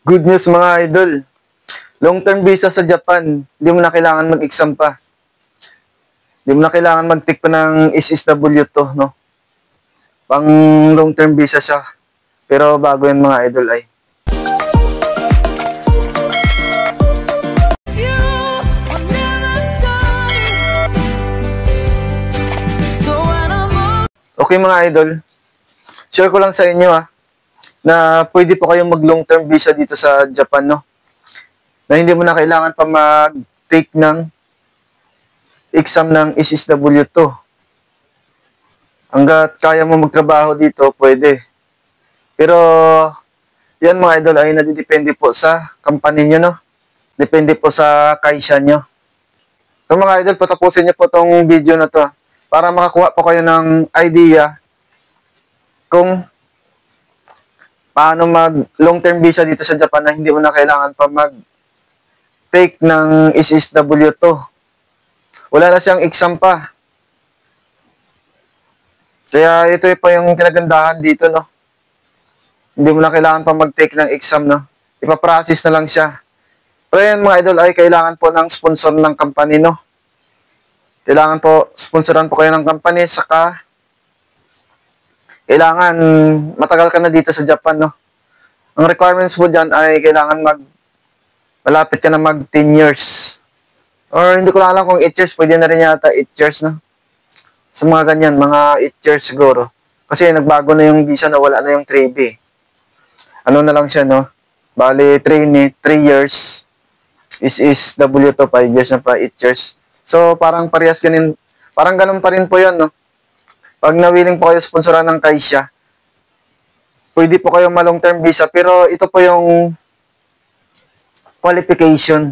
Good news mga idol. Long-term visa sa Japan. Hindi mo na kailangan mag-exam pa. Hindi mo na kailangan mag-take pa ng SSW to, no? Pang long-term visa siya. Pero bago yan mga idol ay. Okay mga idol. Share ko lang sa inyo na pwede po kayong mag-long-term visa dito sa Japan, no? Na hindi mo na kailangan pa mag-take ng exam ng SSW2. Hanggat kaya mo magtrabaho dito, pwede. Pero, yan mga idol ay nadidepende po sa company nyo, no? Depende po sa kaisa nyo. So mga idol, patapusin nyo po tong video na to para makakuha po kayo ng idea kung paano mag long-term visa dito sa Japan na hindi mo na kailangan pa mag-take ng SSW2. Wala na siyang exam pa. Kaya ito pa yung kinagandahan dito, no? Hindi mo na kailangan pa mag-take ng exam, no? Ipaprocess na lang siya. Pero yan mga idol ay kailangan po ng sponsor ng company, no? Kailangan po, sponsoran po kayo ng company, saka kailangan matagal ka na dito sa Japan, no? Ang requirements po dyan ay kailangan malapit ka na mag 10 years. Or hindi ko lang alam kung 8 years, pwede na rin yata 8 years, no? Sa mga ganyan, mga 8 years siguro. Kasi nagbago na yung visa na wala na yung 3B. Ano na lang siya, no? Bali, 3 years is W2, 5 years na pa, 8 years. So, parang parehas ganun, parang ganun pa rin po yun, no? Pag nawiling po kayo sponsoran ng Kaisya, pwede po kayo ma-long term visa, pero ito po yung qualification.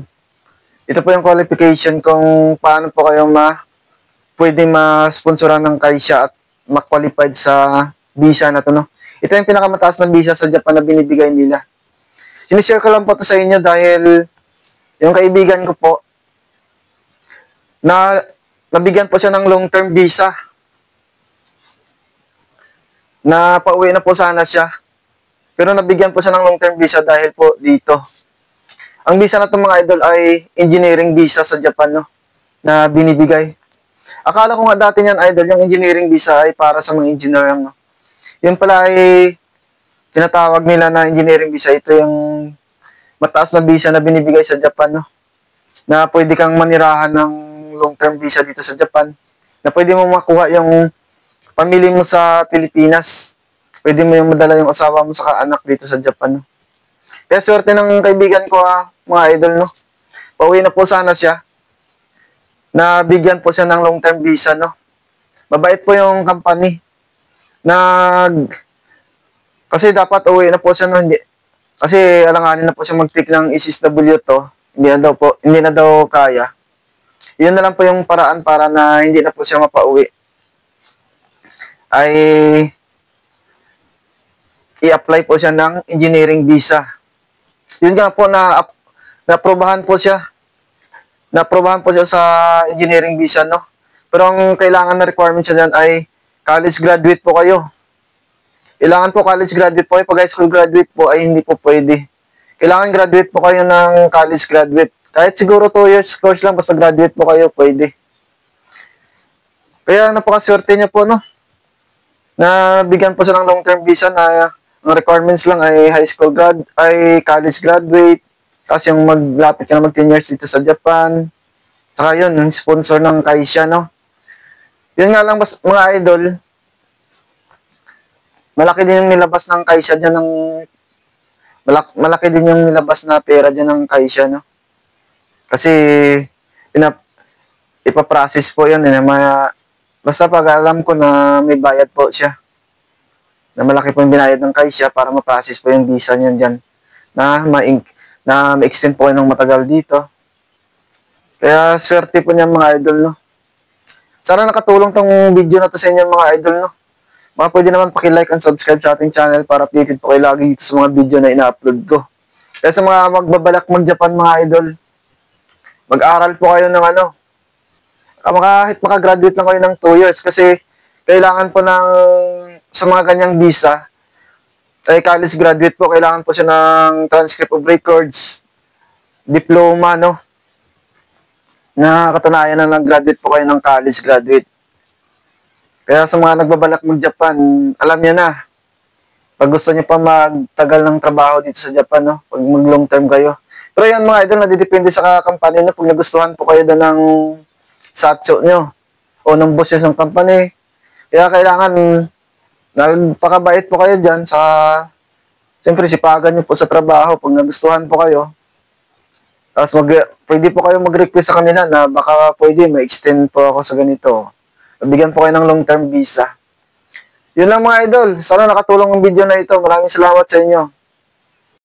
Ito po yung qualification kung paano po kayo pwede ma-sponsoran ng Kaisya at ma-qualified sa visa na to, no? Ito yung pinakamataas na visa sa Japan na binibigay nila. Sinishare ko lang po to sa inyo dahil yung kaibigan ko po, nabigyan po siya ng long-term visa. Na pauwi na po sana siya. Pero nabigyan po siya ng long-term visa dahil po dito. Ang visa na itong mga idol ay engineering visa sa Japan, no? Na binibigay. Akala ko nga dati niyan idol, yung engineering visa ay para sa mga engineer lang, no? Yun pala ay tinatawag nila na engineering visa. Ito yung mataas na visa na binibigay sa Japan, no? Na pwede kang manirahan ng long-term visa dito sa Japan. Na pwede mo makuha yung pamilya mo sa Pilipinas. Pwede mo yung madala yung asawa mo sa anak dito sa Japan, no? Kaya swerte ng kaibigan ko, mga idol, no? Pauwi na po sana siya. Nabigyan po siya ng long-term visa, no? Mabait po yung company. Kasi dapat uwi na po siya, no? Kasi alanganin na po siya mag-take ng SSW to. Hindi na daw kaya. Yun na lang po yung paraan para na hindi na po siya mapauwi. Ay i-apply po siya ng engineering visa. Yun nga po na-aprobahan po siya. Na-aprobahan po siya sa engineering visa, no? Pero ang kailangan na requirement siya dyan ay college graduate po kayo. Kailangan po college graduate po kayo. Pag high school graduate po ay hindi po pwede. Kailangan graduate po kayo ng college graduate. Kahit siguro 2 years course lang, basta graduate po kayo, pwede. Kaya napakaswerte niya po, no? Nabigyan po siya ng long-term visa na ang requirements lang ay college graduate, tapos yung maglapit ka na mag 10 years dito sa Japan, saka yun, yung sponsor ng Kaisya, no? Yun nga lang, mga idol, malaki din yung nilabas ng Kaisya dyan malaki din yung nilabas na pera dyan ng Kaisya, no? Kasi, ipaprocess po yun, basta pag alam ko na may bayad po siya, na malaki po yung binayad ng Kaisya para ma-process po yung visa niya dyan, na ma-extend po ng matagal dito. Kaya, swerte po niya mga idol, no? Sana nakatulong tong video na to sa inyo mga idol, no? Mga pwede naman paki-like and subscribe sa ating channel para updated po kayo lagi dito sa mga video na ina-upload ko. Kaya sa mga magbabalak mag-Japan mga idol, mag-aral po kayo ng kahit makagraduate lang kayo ng 2 years kasi kailangan po sa mga ganyang visa, ay college graduate po, kailangan po siya ng transcript of records, diploma, no? Na katunayan na nag-graduate po kayo ng college graduate. Kaya sa mga nagbabalak mag-Japan, alam niyo na, pag gusto niyo pa magtagal ng trabaho dito sa Japan, no? Pag mag-long term kayo. Pero yan mga idol, nadidepende sa company, no? Pag nagustuhan po kayo doon ng satso nyo o ng boss nyo ng company, kaya kailangan nagpakabait po kayo dyan sa, siyempre sipagan nyo po sa trabaho pag nagustuhan po kayo. Tapos pwede po kayo mag-request sa kanila na baka pwede ma-extend po ako sa ganito. Bigyan po kayo ng long-term visa. Yun lang mga idol. Sana nakatulong ang video na ito. Maraming salamat sa inyo.